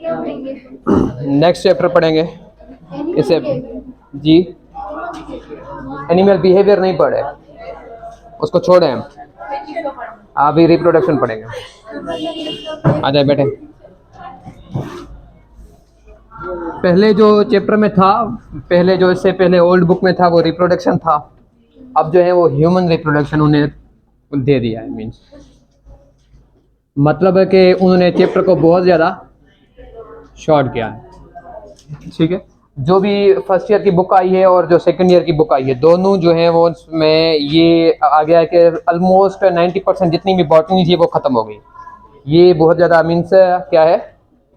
Next chapter पढ़ेंगे इसे जी। Animal behaviour नहीं पढ़े, उसको छोड़े हम, अभी रिप्रोडक्शन पढ़ेंगे। आ जाए बैठे। पहले जो चैप्टर में था, पहले जो इससे पहले ओल्ड बुक में था वो रिप्रोडक्शन था, अब जो है वो ह्यूमन रिप्रोडक्शन उन्हें दे दिया है। मीन्स मतलब है कि उन्होंने चैप्टर को बहुत ज़्यादा शॉर्ट किया है। ठीक है, जो भी फर्स्ट ईयर की बुक आई है और जो सेकंड ईयर की बुक आई है, दोनों जो है वो उसमें ये आ गया है कि ऑलमोस्ट 90% जितनी भी बॉटनी थी वो ख़त्म हो गई। ये बहुत ज़्यादा मीन्स क्या है,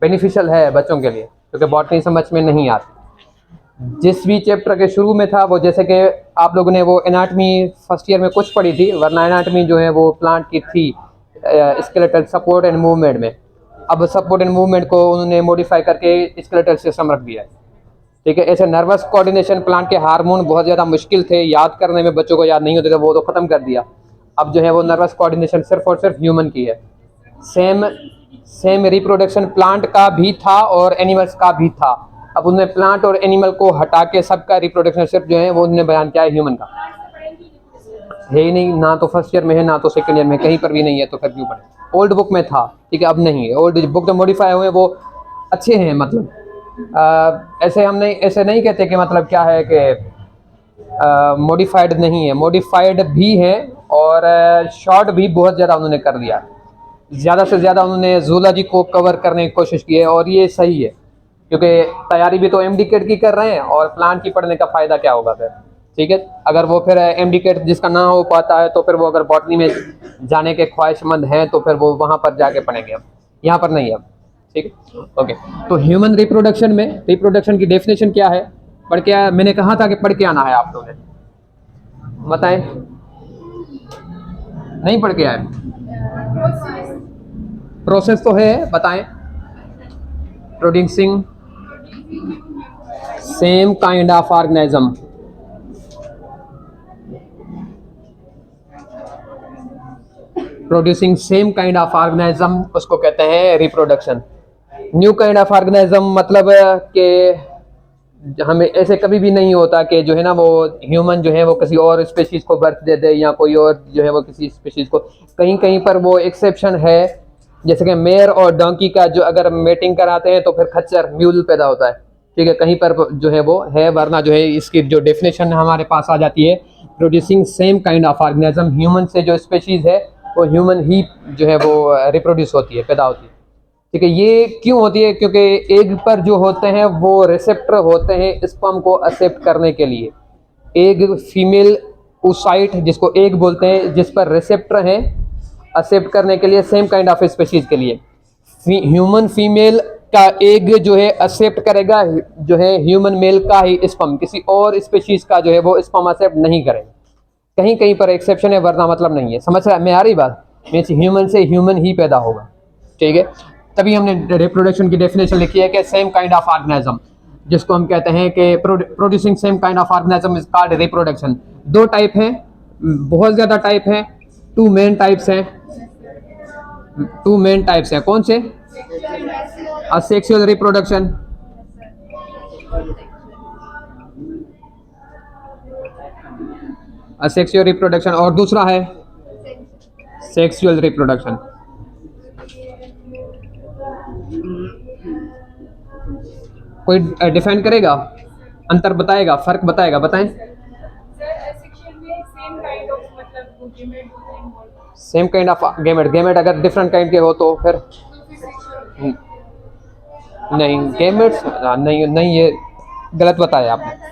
बेनिफिशियल है बच्चों के लिए, क्योंकि बॉटनी समझ में नहीं आती। जिस भी चैप्टर के शुरू में था वो, जैसे कि आप लोगों ने वो एनाटमी फर्स्ट ईयर में कुछ पढ़ी थी, वरना एनाटमी जो है वो प्लांट की थी स्केलेटल सपोर्ट एंड मूवमेंट में। अब सपोर्ट एंड मूवमेंट को उन्होंने मॉडिफाई करके स्केलेटल सिस्टम रख दिया है। ठीक है, ऐसे नर्वस कोऑर्डिनेशन, प्लांट के हार्मोन बहुत ज़्यादा मुश्किल थे, याद करने में बच्चों को याद नहीं होते थे, वो तो ख़त्म कर दिया। अब जो है वो नर्वस कोऑर्डिनेशन सिर्फ और सिर्फ ह्यूमन की है। सेम रिप्रोडक्शन प्लांट का भी था और एनिमल्स का भी था। अब उन्होंने प्लांट और एनिमल को हटा के सबका रिप्रोडक्शन सिर्फ जो है वो उन्होंने बयान किया है ह्यूमन का। है ही नहीं, ना तो फर्स्ट ईयर में है ना तो सेकंड ईयर में, कहीं पर भी नहीं है, तो फिर क्यों पढ़े। ओल्ड बुक में था, ठीक है, अब नहीं है। ओल्ड बुक जो मॉडिफाई हुए वो अच्छे हैं, मतलब ऐसे हम नहीं, ऐसे नहीं कहते कि मतलब क्या है कि मॉडिफाइड नहीं है, मॉडिफाइड भी है और शॉर्ट भी बहुत ज़्यादा उन्होंने कर दिया। ज़्यादा से ज़्यादा उन्होंने जूलॉजी को कवर करने की कोशिश की है और ये सही है, क्योंकि तैयारी भी तो एमडीकेट की कर रहे हैं और प्लांट की पढ़ने का फ़ायदा क्या होगा फिर। ठीक है, अगर वो फिर एमडीकेट जिसका ना हो पाता है तो फिर वो अगर बॉटनी में जाने के ख्वाहिशमंद हैं तो फिर वो वहाँ पर जाके पढ़ेंगे, अब यहाँ पर नहीं है। अब ठीक है, ओके। तो ह्यूमन रिप्रोडक्शन में रिप्रोडक्शन की डेफिनेशन क्या है, पढ़ के आया, मैंने कहा था कि पढ़ के आना है आप लोगों ने, बताएं, नहीं पढ़ के आए? प्रोसेस तो है, बताएं। Producing same kind of organism, producing same kind of organism, उसको कहते हैं reproduction. New kind of organism मतलब कि हमें ऐसे कभी भी नहीं होता कि जो है ना वो ह्यूमन जो है वो किसी और स्पेशीज को बर्थ दे दे, या कोई और जो है वो किसी स्पेशीज को। कहीं कहीं पर वो एक्सेप्शन है, जैसे कि मेयर और डोंकी का जो अगर मेटिंग कराते हैं तो फिर खच्चर म्यूल पैदा होता है। ठीक है, कहीं पर जो है वो है, वरना जो है इसकी जो डेफिनेशन हमारे पास आ जाती है, producing same kind of organism, human से जो स्पेशीज है वो ह्यूमन ही जो है वो रिप्रोड्यूस होती है, पैदा होती है। ठीक है, ये क्यों होती है? क्योंकि एग पर जो होते हैं वो रिसेप्टर होते हैं स्पर्म को एक्सेप्ट करने के लिए। एग फीमेल oocyte जिसको एग बोलते हैं, जिस पर रिसेप्टर हैं एक्सेप्ट करने के लिए सेम काइंड ऑफ स्पेशीज के लिए। ह्यूमन फीमेल का एग जो है एक्सेप्ट करेगा जो है ह्यूमन मेल का ही स्पर्म, किसी और स्पेशीज का जो है वो स्पर्म एक्सेप्ट नहीं करेगा। कहीं कहीं पर एक्सेप्शन है, वरना मतलब नहीं है। समझ रहा है, मैं आ रही बात? मीन्स ह्यूमन से ह्यूमन ही पैदा होगा। ठीक है, तभी हमने रिप्रोडक्शन की डेफिनेशन लिखी है कि सेम काइंड ऑफ ऑर्गेनिज्म, जिसको हम कहते हैं कि producing same kind of organism is called reproduction. दो टाइप हैं, बहुत ज़्यादा टाइप हैं, टू मेन टाइप्स हैं। टू मेन टाइप्स हैं, कौन से? असेक्सुअल रिप्रोडक्शन, असेक्सुअल रिप्रोडक्शन, और दूसरा है सेक्सुअल रिप्रोडक्शन। कोई डिफाइन करेगा, अंतर बताएगा, फर्क बताएगा? बताएं। Same kind of gamete, gamete अगर डिफरेंट काइंड के हो तो फिर नहीं, गेमेट्स नहीं, नहीं, ये गलत बताया आपने।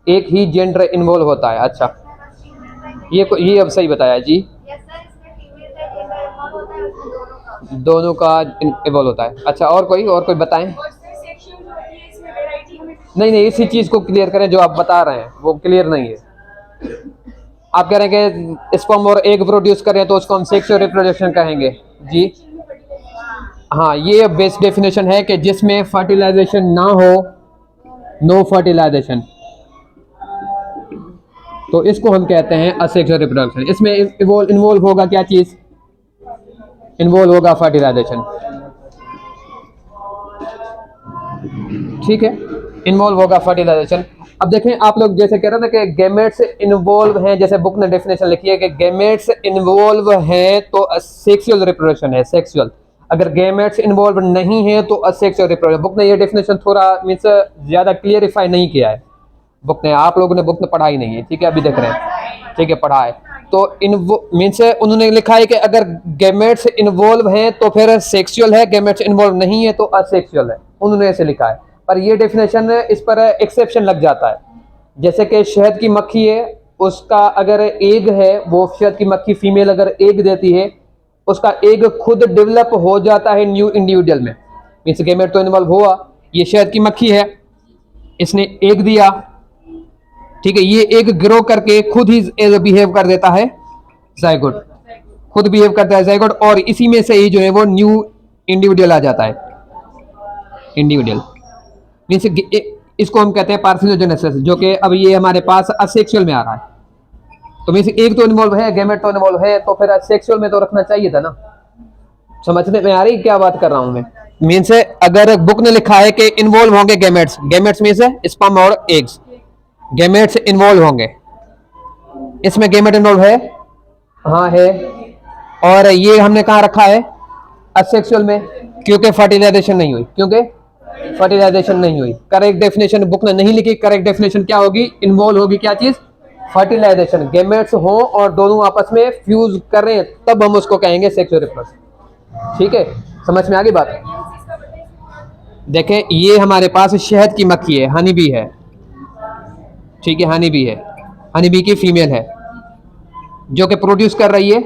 एक ही जेंडर इन्वॉल्व होता है, अच्छा, ये अब सही बताया जी, दोनों का इन्वॉल्व होता है। अच्छा, और कोई बताएं। नहीं, इसी चीज़ को क्लियर करें, जो आप बता रहे हैं वो क्लियर नहीं है। आप कह रहे हैं कि स्पर्म और एग प्रोड्यूस करें तो उसको हम सेक्सुअल रिप्रोडक्शन कहेंगे जी। हाँ, ये बेस्ट डेफिनेशन है कि जिसमें फर्टिलाइजेशन ना हो, नो फर्टिलाइजेशन, तो इसको हम कहते हैं असेक्सुअल रिप्रोडक्शन। इसमें इन्वॉल्व होगा क्या चीज़? इन्वॉल्व होगा फर्टिलाइजेशन, ठीक है, इन्वॉल्व होगा फर्टिलाइजेशन। अब देखें आप लोग जैसे कह रहे थे कि गैमेट्स इन्वॉल्व हैं, जैसे बुक ने डेफिनेशन लिखी है कि गैमेट्स इन्वॉल्व हैं तो सेक्सुअल रिप्रोडक्शन है, सेक्सुअल। अगर गैमेट्स इन्वॉल्व नहीं है तो असेक्सुअल रिप्रोडक्शन। बुक ने ये डेफिनेशन थोड़ा मीन्स ज़्यादा क्लियरिफाई नहीं किया है बुक ने, आप लोगों ने बुक में पढ़ा ही नहीं है, ठीक है, अभी देख रहे हैं, ठीक है, पढ़ा है। तो मीन्स उन्होंने लिखा है कि अगर गैमेट्स इन्वॉल्व हैं तो फिर सेक्सुअल है, गैमेट्स इन्वॉल्व नहीं है तो असेक्सुअल है, उन्होंने ऐसे लिखा है। पर ये डेफिनेशन इस पर एक्सेप्शन लग जाता है। जैसे कि शहद की मक्खी है, उसका अगर एग है, वो शहद की मक्खी फीमेल अगर एग देती है, उसका एग खुद डेवलप हो जाता है न्यू इंडिविजुअल में, मीन्स गैमेट तो इन्वॉल्व हुआ। ये शहद की मक्खी है, इसने एग दिया, ठीक है, ये एग ग्रो करके खुद ही बिहेव कर देता है जाइगोट, खुद बिहेव करता है जाइगोट, और इसी में से ही जो है वो न्यू इंडिविजुअल आ जाता है, इंडिविजुअल मीन्स इसको हम कहते हैं पार्थिनोजेनेसिस, जो कि अब ये हमारे पास असेक्सुअल में आ रहा है। तो मीन्स एक तो इन्वॉल्व है, गैमेट तो इन्वॉल्व है, तो फिर असेक्सुअल में तो रखना चाहिए था ना। समझने में आ रही क्या बात कर रहा हूं मैं? मीन्स अगर बुक ने लिखा है कि इन्वॉल्व होंगे गैमेट्स, गैमेट्स मीन्स स्पर्म और एग्स, गैमेट्स इन्वॉल्व होंगे, इसमें गैमेट इन्वॉल्व है, हाँ है, और ये हमने कहाँ रखा है असेक्सुअल में, क्योंकि फर्टिलाइजेशन नहीं हुई, क्योंकि फर्टिलाइजेशन नहीं हुई। करेक्ट डेफिनेशन बुक ने नहीं लिखी, करेक्ट डेफिनेशन क्या होगी, इन्वॉल्व होगी क्या चीज, फर्टिलाइजेशन। गैमेट्स हो और दोनों आपस में फ्यूज कर रहे हैं, तब हम उसको कहेंगे सेक्सुअल रिप्रोडक्शन, ठीक है, समझ में आ गई बात। देखें ये हमारे पास शहद की मक्खी है, हनी बी है, ठीक है, हनी बी है, हनी बी की फीमेल है जो कि प्रोड्यूस कर रही है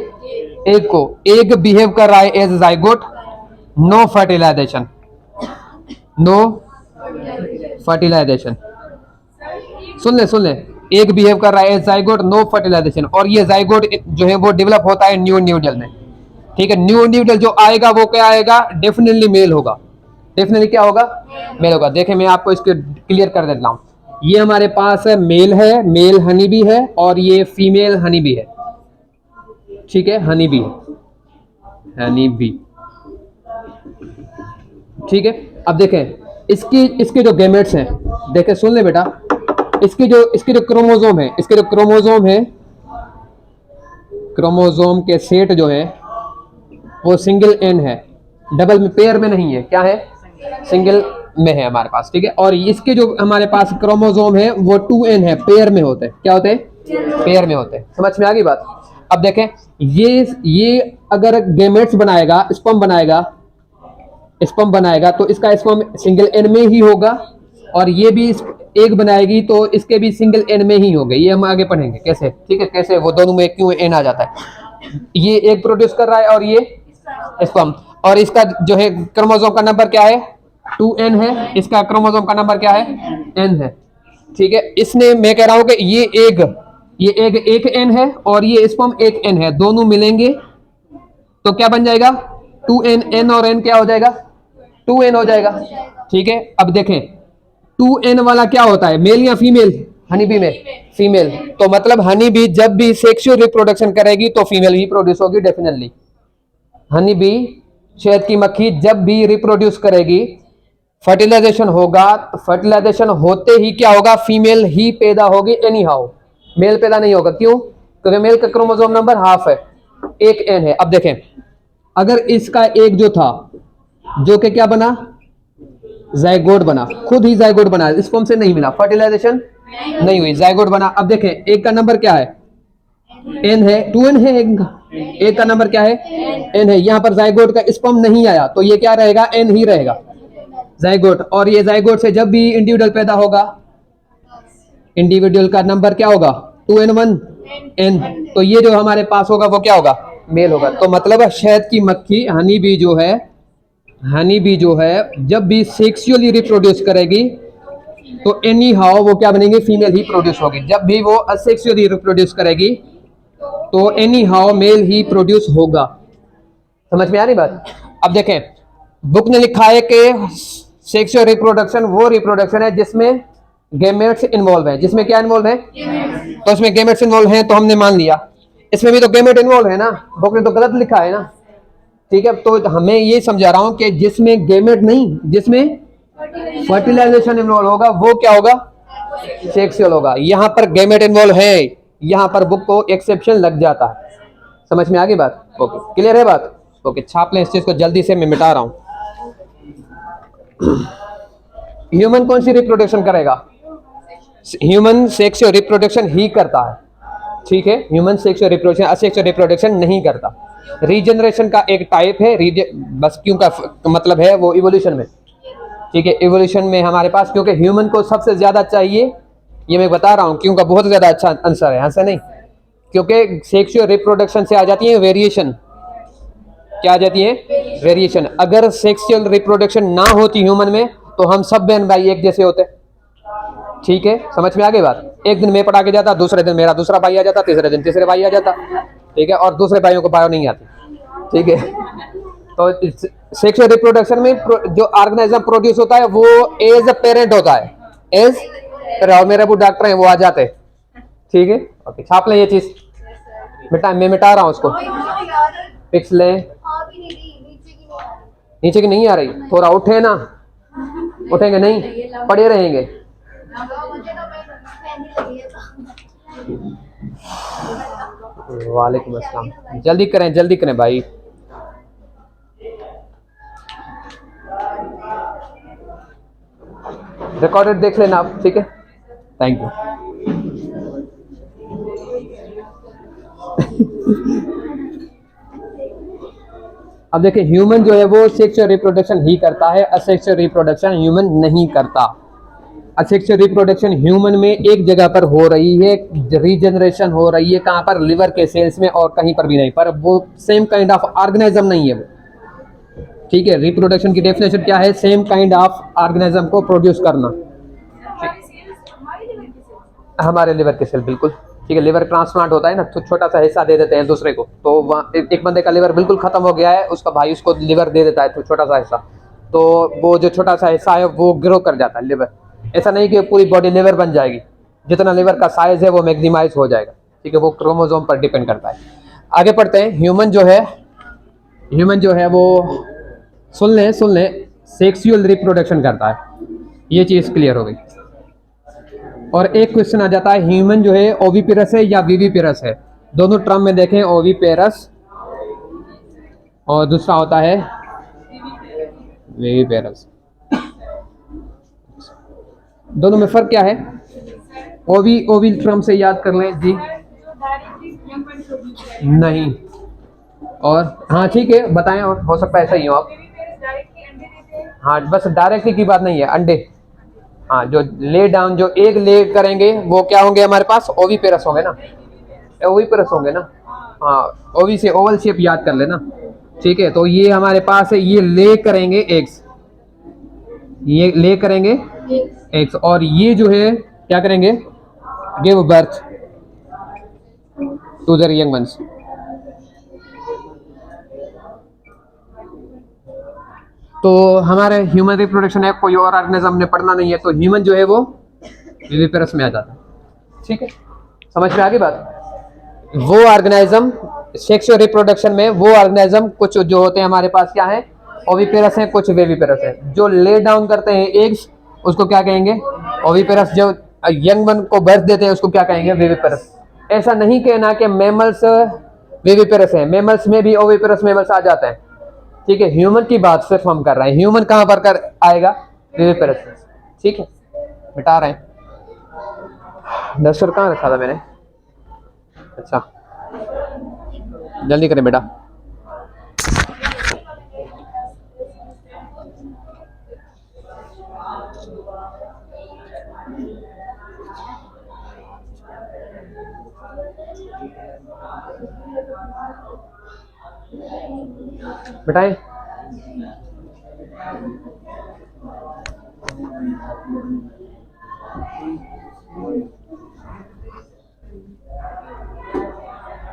एग को, एग बिहेव कर रहा है as zygote, no fertilization, no fertilization, सुन ले, एग बिहेव कर रहा है एज जाइगोट, नो फर्टिलाइजेशन, और ये जाइगोट जो है वो डेवलप होता है न्यू इंडिविजुअल में, ठीक है। न्यू इंडिविजुअल जो आएगा वो क्या आएगा, डेफिनेटली मेल होगा, डेफिनेटली क्या होगा, मेल होगा। देखें मैं आपको इसको क्लियर कर देता हूँ, ये हमारे पास मेल है, मेल हनी बी है, और ये फीमेल हनी बी है, ठीक है, हनी बी, हनी बी, ठीक है। अब देखें इसके जो गैमेट्स हैं, देखें सुन ले बेटा, इसके जो क्रोमोसोम है, इसके जो क्रोमोसोम है, क्रोमोसोम के सेट जो है वो सिंगल एन है, डबल में, पेयर में नहीं है, क्या है, सिंगल में है हमारे पास, ठीक है। और इसके जो हमारे पास क्रोमोसोम है वो 2n है, पेयर में होते हैं, क्या होते हैं, पेयर में होते हैं। समझ में आ गई बात। अब देखें ये अगर गैमेट्स बनाएगा, स्पर्म बनाएगा तो इसका स्पर्म सिंगल एन में ही होगा, और ये भी एग बनाएगी तो इसके भी सिंगल एन में ही होंगे। ये हम आगे पढ़ेंगे कैसे, ठीक है, कैसे वो दोनों में क्यों एन आ जाता है। ये एग प्रोड्यूस कर रहा है और ये स्पर्म, और इसका जो है क्रोमोसोम का नंबर क्या है, 2n है, इसका क्रोमोसोम का नंबर क्या है, n है, ठीक है। इसने, मैं कह रहा हूं कि ये एग एक n है और ये स्पर्म एक n है, दोनों मिलेंगे तो क्या बन जाएगा, 2n, n और n क्या हो जाएगा, 2n हो जाएगा, ठीक है। अब देखें 2n वाला क्या होता है, मेल या फीमेल, हनी बी में फीमेल, तो मतलब हनी बी जब भी सेक्सुअल रिप्रोडक्शन करेगी तो फीमेल ही प्रोड्यूस होगी डेफिनेटली। हनी बी, शहद की मक्खी जब भी रिप्रोड्यूस करेगी, फर्टिलाइजेशन होगा, तो फर्टिलाइजेशन होते ही क्या होगा, फीमेल ही पैदा होगी एनी हाउ, मेल पैदा नहीं होगा। क्यों, क्योंकि मेल का क्रोमोसोम नंबर हाफ है, एक n है। अब देखें अगर इसका एक जो था, जो कि क्या बना, जाइगोट बना, खुद ही जाइगोट बना, स्पर्म से नहीं मिला, फर्टिलाइजेशन नहीं हुई, जाइगोट बना। अब देखें एक का नंबर क्या है, n है, 2n है, एक का नंबर क्या है, n है। यहां पर जाइगोट का स्पर्म नहीं आया तो ये क्या रहेगा, n ही रहेगा, जाइगोट। और ये जाइगोट से जब भी इंडिविजुअल पैदा होगा, इंडिविजुअल का नंबर क्या होगा, 2n1 n, तो ये जो हमारे पास होगा वो क्या होगा, मेल होगा। तो मतलब शहद की मक्खी, हनी बी जो है जब भी सेक्सुअली रिप्रोड्यूस करेगी तो एनी हाउ वो क्या बनेगी, फीमेल ही प्रोड्यूस होगी। जब भी वो असेक्सुअली रिप्रोड्यूस करेगी तो एनी हाउ मेल ही प्रोड्यूस होगा। समझ में आ रही बात। अब देखें बुक ने लिखा है कि सेक्सुअल रिप्रोडक्शन वो रिप्रोडक्शन है जिसमें गैमेट्स इन्वॉल्व है, जिसमें क्या इन्वॉल्व है, तो इसमें गैमेट्स इन्वॉल्व है, तो हमने मान लिया इसमें भी तो गैमेट इन्वॉल्व है ना, बुक ने तो गलत लिखा है ना, ठीक है, तो हमें ये समझा रहा हूं कि जिसमें गेमेट नहीं, जिसमें फर्टिलाइजेशन इन्वॉल्व होगा वो क्या होगा, सेक्सुअल होगा। यहां पर गेमेट इन्वॉल्व है, यहां पर बुक को एक्सेप्शन लग जाता है। समझ में आ गई बात? ओके, क्लियर है बात? ओके, छाप लें इस चीज को जल्दी से, मैं मिटा रहा हूं। ह्यूमन कौन सी रिप्रोडक्शन करेगा? ह्यूमन सेक्सुअल रिप्रोडक्शन ही करता है, ठीक है। Human sexual reproduction, asexual reproduction नहीं करता। रीजनरेशन का एक टाइप है, बस क्यों का मतलब है वो इवोल्यूशन में, ठीक है। इवोल्यूशन में हमारे पास, क्योंकि ह्यूमन को सबसे ज्यादा चाहिए, ये मैं बता रहा हूँ क्यों का बहुत ज्यादा अच्छा आंसर है, ऐसा नहीं, क्योंकि सेक्सुअल रिप्रोडक्शन से आ जाती है वेरिएशन। क्या आ जाती है? वेरिएशन। अगर सेक्सुअल रिप्रोडक्शन ना होती ह्यूमन में तो हम सब बहन भाई एक जैसे होते, ठीक है। समझ में आ गई बात? एक दिन मैं पढ़ा के जाता, दूसरे दिन मेरा दूसरा भाई आ जाता, तीसरे दिन तीसरे भाई आ जाता, ठीक है, और दूसरे भाइयों को बायो नहीं आती, ठीक है। तो सेक्सुअल रिप्रोडक्शन में जो ऑर्गेनिज्म प्रोड्यूस होता है वो एज अ पेरेंट होता है, एज, और मेरे वो डॉक्टर हैं वो आ जाते, ठीक है। ओके, छाप लें ये चीज, मैं मिटा रहा हूँ उसको, फिक्स लें। नीचे की नहीं आ रही, थोड़ा उठे ना, उठेंगे नहीं, पड़े रहेंगे। वालेकुम अस्सलाम, जल्दी करें, जल्दी करें भाई। रिकॉर्डेड देख लेना आप, ठीक है, थैंक यू। अब देखिए, ह्यूमन जो है वो सेक्सुअल रिप्रोडक्शन ही करता है, असेक्सुअल रिप्रोडक्शन ह्यूमन नहीं करता। असेक्सुअल रिप्रोडक्शन ह्यूमन में एक जगह पर हो रही है, रीजनरेशन हो रही है, कहाँ पर? लिवर के सेल्स में, और कहीं पर भी नहीं, पर वो सेम काइंड ऑफ ऑर्गेनिज्म नहीं है वो, ठीक है। रिप्रोडक्शन की डेफिनेशन क्या है? सेम काइंड ऑफ ऑर्गेनिज्म को प्रोड्यूस करना। हमारे लिवर के सेल, बिल्कुल ठीक है। लिवर ट्रांसप्लांट होता है ना, तो छोटा सा हिस्सा दे देते हैं दूसरे को, तो वहाँ एक बंदे का लिवर बिल्कुल खत्म हो गया है, उसका भाई उसको लिवर दे देता है, तो छोटा सा हिस्सा, तो वो जो छोटा सा हिस्सा है वो ग्रो कर जाता है लिवर। ऐसा नहीं कि पूरी बॉडी लिवर बन जाएगी, जितना लिवर का साइज है वो मैक्सिमाइज हो जाएगा, ठीक है। वो क्रोमोसोम पर डिपेंड करता है। आगे पढ़ते हैं। ह्यूमन जो है वो, सुन लें, सेक्सुअल रिप्रोडक्शन करता है, ये चीज क्लियर हो गई। और एक क्वेश्चन आ जाता है, ह्यूमन जो है ओविपेरस है या विविपेरस है? दोनों टर्म में देखें, ओविपेरस और दूसरा होता है विविपेरस। दोनों में फर्क क्या है? ओवी टर्म से याद कर लें जी। नहीं, और हाँ ठीक है, बताएं, और हो सकता है ऐसा ही हो आप। हाँ, बस डायरेक्टली की बात नहीं है, अंडे, हाँ, जो ले डाउन, जो एग ले करेंगे वो क्या होंगे हमारे पास? ओविपेरस होंगे ना, ओविपेरस होंगे ना, हाँ। ओवी से ओवल शेप याद कर लेना, ठीक है। तो ये हमारे पास है, ये ले करेंगे एग्स, ये ले करेंगे एग्स, और ये जो है क्या करेंगे? Give birth to their young ones. तो हमारे ह्यूमन रिप्रोडक्शन है, कोई और ऑर्गेनिज्म ने पढ़ना नहीं है, तो ह्यूमन जो है वो विविपेरस में आ जाता है, ठीक है। समझ में आ गई बात? वो ऑर्गेनिज्म सेक्सुअल रिप्रोडक्शन में, वो ऑर्गेनिज्म कुछ जो होते हैं हमारे पास क्या है? ओविपेरस है, कुछ विविपेरस है। जो ले डाउन करते हैं एग्स उसको क्या कहेंगे? ओविपेरस। जो यंग वन को बर्थ देते हैं उसको क्या कहेंगे? विविपेरस। ऐसा नहीं कहना कि मैमल्स विविपेरस है, मैमल्स में भी ओविपेरस मैमल्स आ जाते हैं, ठीक है। ह्यूमन की बात सिर्फ हम कर रहे हैं, ह्यूमन कहां पर कर आएगा? विविपेरस, ठीक है। मिटा रहे हैं। डस्टर कहाँ रखा था मैंने? अच्छा, जल्दी करें बेटा। बेटाएं,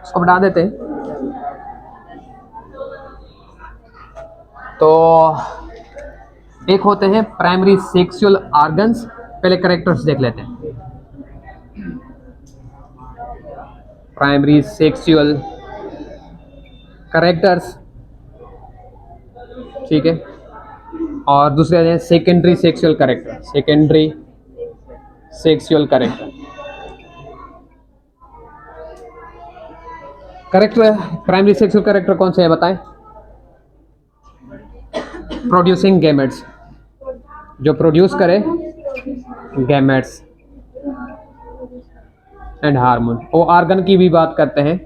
इसको बढ़ा देते हैं। तो एक होते हैं प्राइमरी सेक्सुअल ऑर्गन्स, पहले कैरेक्टर्स देख लेते हैं। प्राइमरी सेक्सुअल कैरेक्टर्स, ठीक है। और दूसरे हैं secondary sexual character, secondary sexual character. Character primary sexual character कौन से है बताएं? प्रोड्यूसिंग गैमेट्स, जो प्रोड्यूस करे गैमेट्स एंड हार्मोन। वो आर्गन की भी बात करते हैं,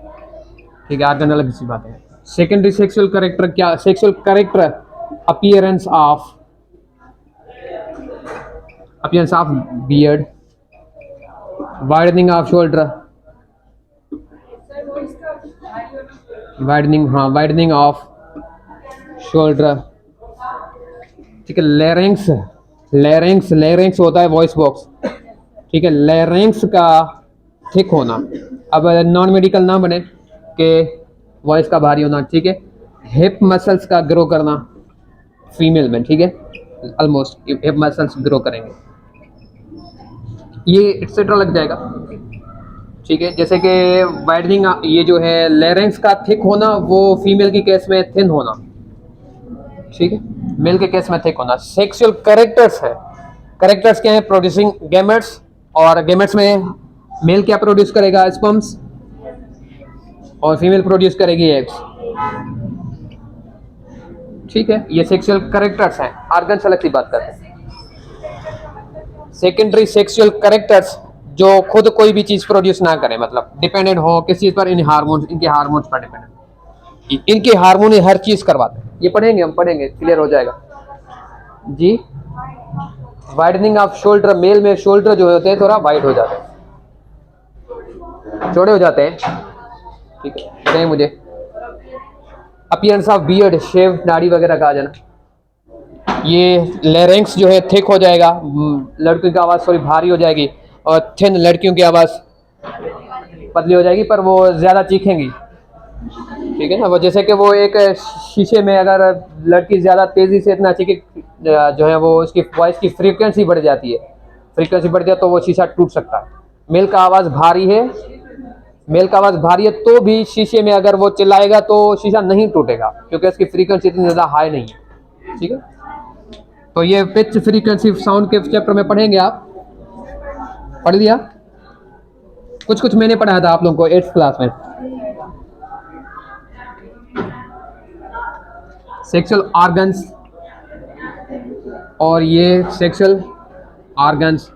ठीक है, आर्गन अलग सी बात है। सेकेंडरी सेक्सुअल कैरेक्टर क्या? Sexual character appearance of beard, widening off shoulder, widening off shoulder, ठीक है। लेरिंग्स, लेरिंग्स होता है वॉइस बॉक्स, ठीक है। लेरिंग्स का थिक होना, अब नॉन मेडिकल ना बने कि वॉइस का भारी होना, ठीक है। हिप मसल्स का ग्रो करना फीमेल में, ठीक है, ऑलमोस्ट हिप मसल्स ग्रो करेंगे, ये एक्सेट्रा लग जाएगा, ठीक है। जैसे कि वाइडनिंग, ये जो है लेरिंग्स का थिक होना, वो फीमेल की केस में थिन होना, ठीक है, मेल के केस में थिक होना। सेक्सुअल कैरेक्टर्स है, कैरेक्टर्स क्या है? प्रोड्यूसिंग गैमेट्स, और गैमेट्स में मेल क्या प्रोड्यूस करेगा? स्पर्म्स, और फीमेल प्रोड्यूस करेगी एग्स, ठीक है। ये सेक्सुअल कैरेक्टर्स हैं। आर्गन्स अलग सी बात करते हैं। सेकेंडरी सेक्सुअल कैरेक्टर्स जो खुद कोई भी चीज प्रोड्यूस ना करें, मतलब डिपेंडेंट हो किस चीज पर? इन हार्मोन्स, इनके हार्मोन्स पर डिपेंडेंट, इनके हार्मोन हर चीज करवाते हैं। ये पढ़ेंगे, हम पढ़ेंगे, क्लियर हो जाएगा जी। वाइडनिंग ऑफ शोल्डर, मेल में शोल्डर जो होते हैं थोड़ा वाइड हो जाते हैं, चौड़े हो जाते हैं, ठीक है, बताइए मुझे। अपीयरेंस ऑफ बियर्ड, शेव दाढ़ी वगैरह का आ जाना। ये लेरिंग्स जो है थिक हो जाएगा, लड़कियों की आवाज़ थोड़ी भारी हो जाएगी, और थिन लड़कियों की आवाज़ पतली हो जाएगी, पर वो ज़्यादा चीखेंगी, ठीक है ना। वो जैसे कि वो एक शीशे में अगर लड़की ज़्यादा तेज़ी से इतना चीखे, जो है वो उसकी वॉइस की फ्रीक्वेंसी बढ़ जाती है, फ्रीक्वेंसी बढ़ जाए तो वो शीशा टूट सकता है। मेल का आवाज़ भारी है, मेल का आवाज़ भारी है तो भी शीशे में अगर वो चिल्लाएगा तो शीशा नहीं टूटेगा, क्योंकि उसकी फ्रीक्वेंसी इतनी ज़्यादा हाई नहीं है, ठीक है। तो ये पिच फ्रीक्वेंसी साउंड के चैप्टर में पढ़ेंगे, आप पढ़ लिया? कुछ मैंने पढ़ाया था आप लोगों को 8th क्लास में। सेक्सुअल ऑर्गन्स, और ये सेक्सुअल ऑर्गन्स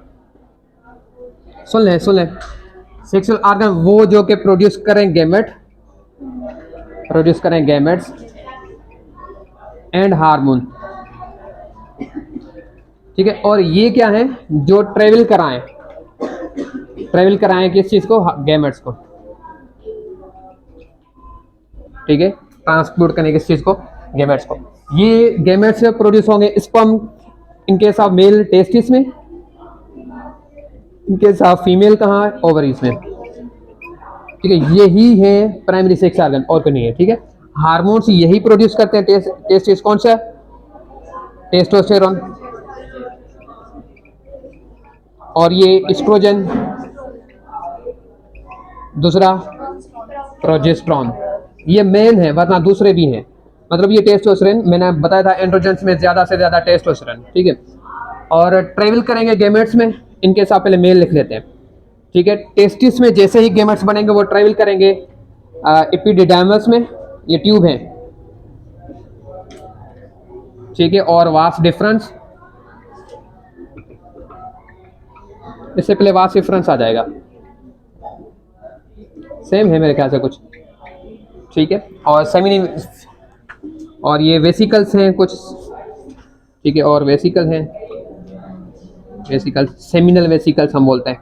सुन लें। सेक्सुअल ऑर्गन वो जो कि प्रोड्यूस करें गैमेट्स एंड हार्मोन, ठीक है। और ये क्या है? जो ट्रेवल कराएं किस चीज को? गैमेट्स को, ठीक है, ट्रांसपोर्ट करने किस चीज को? गैमेट्स को। ये गैमेट्स प्रोड्यूस होंगे sperm in case of male testis में, इन केस ऑफ फीमेल कहाँ? ओवरीज में, ठीक है। यही है प्राइमरी सेक्स ऑर्गन, और कोई नहीं है, ठीक है। हार्मोन्स यही प्रोड्यूस करते हैं। टेस्टिस कौन सा? टेस्टोस्टेरोन, और ये एस्ट्रोजन, दूसरा प्रोजेस्टेरोन। ये मेन है, वरना दूसरे भी हैं। मतलब ये टेस्टोस्टेरोन मैंने बताया था, एंड्रोजन्स में ज़्यादा से ज़्यादा टेस्टोस्टेरोन, ठीक है। और ट्रेवल करेंगे गैमेट्स में, इनके साथ पहले मेल लिख लेते हैं, ठीक है। टेस्टिस में जैसे ही गैमेट्स बनेंगे वो ट्रेवल करेंगे एपिडिडाइमस में, ये ट्यूब है, ठीक है। और वास डिफरेंस, इससे पहले वास डिफरेंस आ जाएगा, सेम है मेरे ख्याल से कुछ, ठीक है। और सेमिनी, और ये वेसिकल्स हैं कुछ, ठीक है। और वेसिकल हैं, वेसिकल सेमिनल वेसिकल्स हम बोलते हैं,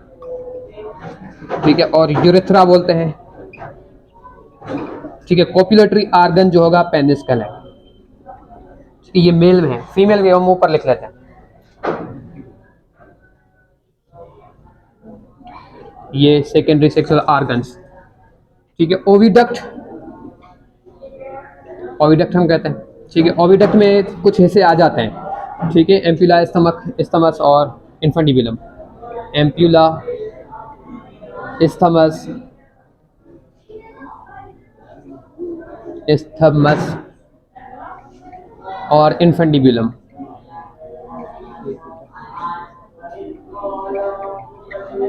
ठीक है। और यूरेथ्रा बोलते हैं, ठीक है। कोपुलेटरी ऑर्गन जो होगा पेनिस्कल है, ये मेल में है, फीमेल में हम ऊपर लिख लेते हैं। ये सेकेंडरी सेक्सुअल ऑर्गन्स, ठीक है। ओविडक्ट हम कहते हैं, ठीक है। ओविडक्ट में कुछ हिस्से आ जाते हैं, ठीक है। एम्पुला, इस्थमस और इन्फेंडिबुलम। एम्पुला, इस्थमस और इन्फेंडिबुलम।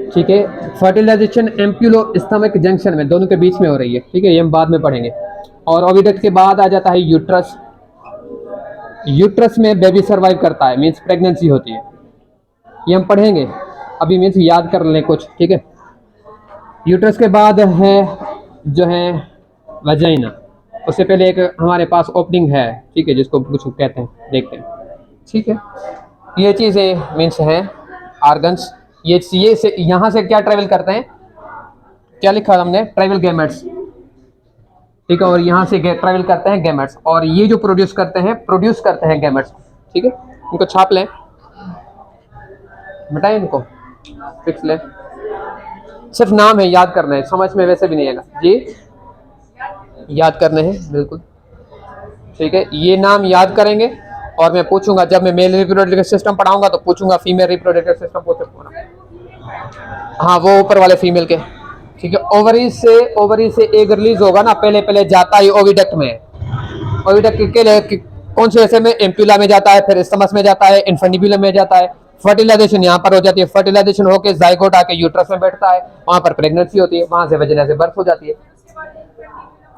ठीक है, फर्टिलाइजेशन एम्प्यूलो स्टमक जंक्शन में, दोनों के बीच में हो रही है। ठीक है, ये हम बाद में पढ़ेंगे। और ओविडक्ट के बाद आ जाता है यूट्रस। यूट्रस में बेबी सर्वाइव करता है, मीन्स प्रेगनेंसी होती है, ये हम पढ़ेंगे अभी, मीन्स याद कर लें कुछ। ठीक है, यूट्रस के बाद है जो है वजाइना। उससे पहले एक हमारे पास ओपनिंग है, ठीक है, जिसको कुछ कहते हैं, देखते हैं। ठीक है, ये चीज़ें मीन्स हैं आर्गन्स। ये से यहाँ से क्या ट्रेवल करते हैं, क्या लिखा हमने, ट्रेवल गैमेट्स। ठीक है, और यहाँ से ट्रेवल करते हैं गैमेट्स, और ये जो प्रोड्यूस करते हैं गैमेट्स। ठीक है, इनको छाप लें, मिटाएं इनको, फिक्स लें। सिर्फ नाम है, याद करना है, समझ में वैसे भी नहीं आएगा जी, याद करने हैं बिल्कुल। ठीक है, ये नाम याद करेंगे, और मैं पूछूंगा जब मैं मेल रिप्रोडक्टिव सिस्टम पढ़ाऊंगा तो पूछूंगा फीमेल रिप्रोडक्टिव सिस्टम को पूछना। हाँ, वो ऊपर वाले फीमेल के। ठीक है, ओवरी से एग रिलीज होगा ना, पहले जाता है ओविडक्ट में। ओविडक्ट के कौन से हिस्से में, एम्प्यूला में जाता है, फिर स्टमस में जाता है, इन्फेंडिबुलम में जाता है। फर्टिलाइजेशन यहाँ पर हो जाती है, फर्टिलाइजेशन होकर जाइगोट आके यूट्रस में बैठता है, वहां पर प्रेगनेंसी होती है, वहां से वजाइना से बर्थ हो जाती है।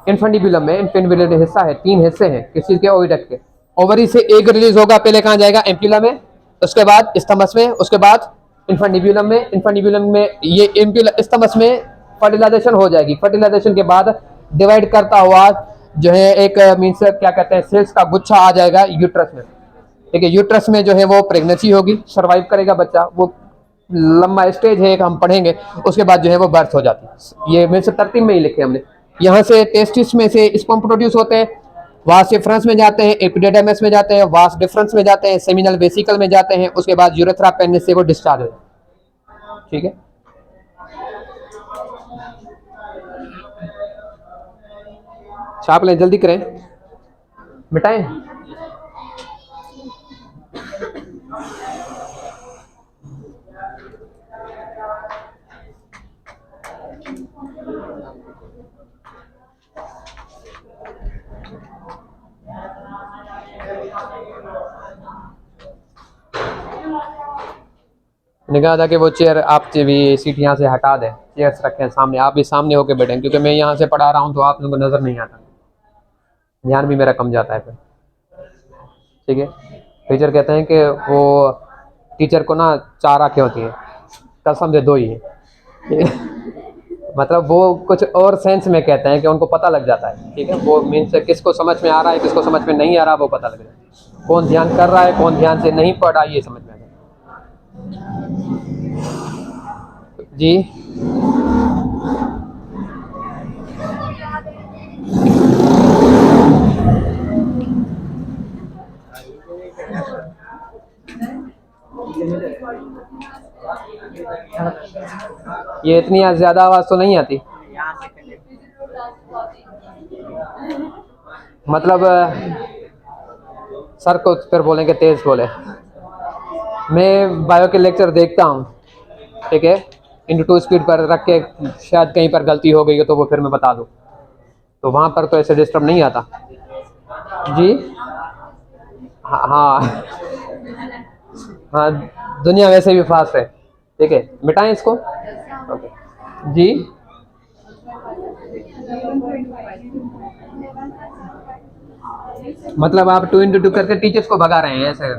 इन्फेंडिबुलम में, इन्फेंडिबुलम हिस्सा है, 3 हिस्से हैं किस चीज के, ओविडक्ट के। ओवरी से एग रिलीज होगा, पहले कहाँ जाएगा, एम्प्यूला में, उसके बाद स्टमस में, उसके बाद इन्फेंडिबुलम में। इन्फेंडिबुलम में ये एम्प्यूला स्टमस में फर्टिलाइजेशन हो जाएगी। फर्टिलाइजेशन के बाद डिवाइड करता हुआ जो है एक मीन्स क्या कहते हैं, सेल्स का गुच्छा आ जाएगा यूट्रस में। ठीक है, यूट्रस में जो है वो प्रेगनेंसी होगी, सर्वाइव करेगा बच्चा, वो लंबा स्टेज है, एक हम पढ़ेंगे। उसके बाद जो है वो बर्थ हो जाती है। ये मीन्स तरतीब में ही लिखे हमने। यहाँ से टेस्टिस में से स्पर्म प्रोड्यूस होते हैं, वास डिफरेंस में जाते हैं, एपिडिडर्मिस में जाते हैं, वास डिफरेंस में जाते हैं, सेमिनल वेसिकल में जाते हैं, उसके बाद यूरेथ्रा पेनिस से वो डिस्चार्ज हो जाता है। ठीक है, छाप लें, जल्दी करें, मिटाएं। मैंने कहा था कि वो चेयर आप भी सीट यहाँ से हटा दें, चेयर्स रखें सामने, आप भी सामने होके बैठें, क्योंकि मैं यहाँ से पढ़ा रहा हूँ तो आप लोगों को नज़र नहीं आता, ध्यान भी मेरा कम जाता है फिर। ठीक है, टीचर कहते हैं कि वो टीचर को ना 4 आंखें होती हैं, कसम से 2 ही है। मतलब वो कुछ और सेंस में कहते हैं कि उनको पता लग जाता है। ठीक है, वो मीन्स किसको समझ में आ रहा है, किसको समझ में नहीं आ रहा, वो पता लग जाता है। कौन ध्यान कर रहा है, कौन ध्यान से नहीं पढ़ रहा, ये समझ में आ जाता है जी। ये इतनी ज्यादा आवाज तो नहीं आती, मतलब सर को फिर बोलेंगे तेज बोले। मैं बायो के लेक्चर देखता हूँ, ठीक है, *2 स्पीड पर रख के, शायद कहीं पर गलती हो गई हो तो वो फिर मैं बता दूँ, तो वहाँ पर तो ऐसे डिस्टर्ब नहीं आता जी। हाँ हाँ, दुनिया वैसे भी फास्ट है। ठीक है, मिटाएं इसको। ओके जी, मतलब आप 2x2 करके टीचर्स को भगा रहे हैं ऐसे।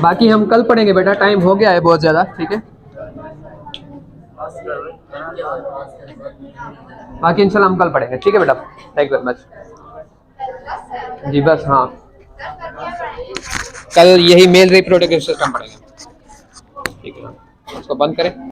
बाकी हम कल पढ़ेंगे बेटा, टाइम हो गया है बहुत ज़्यादा। ठीक है, बाकी इंशाल्लाह हम कल पढ़ेंगे। ठीक है बेटा, थैंक यू वेरी मच जी। बस हाँ, कल यही मेल रिप्रोडक्टिव सिस्टम पढ़ेंगे। ठीक है, उसको बंद करें।